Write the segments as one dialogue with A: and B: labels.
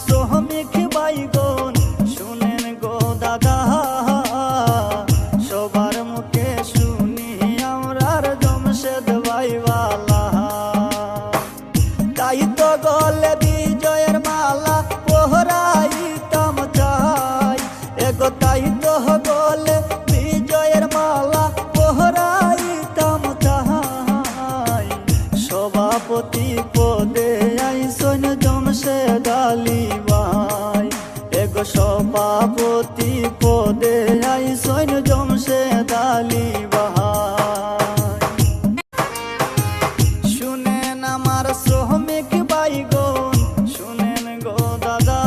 A: শ্রমিক ভাইগণ শুনেন গো দাদা, সবার মুখে শুনি আমরার জমশেদ ভাই বালা। তাই তো গলে বিজয়ের মালা পহরাইতাম চাই, এগো তাই তো গলে বিজয়ের মালা পহরাইতাম চাই। সভাপতি পদে আইসন জমশেদ আলী ভাই, এগো সভাপতি পদে আইসন জমশেদ আলী ভাই। শুনেন আমার শ্রমিক ভাইগণ শুনেন গো দাদা,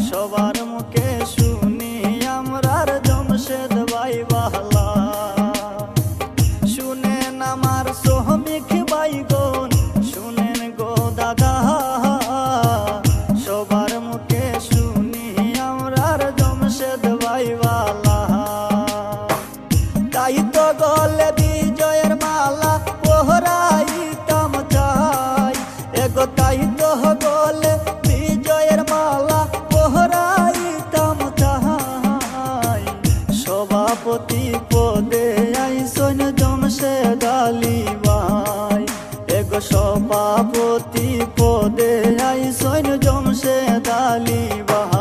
A: সবার মুখে শুনি আমরার জমশেদ ভাই বালা। শুনেন আমার শ্রমিক ভাইগণ শুনেন গো দাদা, সবার মুখে শুনি আমরার জমশেদ ভাই বালা। তাই তো গলে বিজয়ের মালা পহরাইতাম চাই, এগো তাই তো গলে বিজয়ের মালা পহরাইতাম চাই। সভাপতি পদে আইসন জমশেদ আলী ভাই, এগো সভাপতি পদে আইসন জমশেদ আলী ভাই।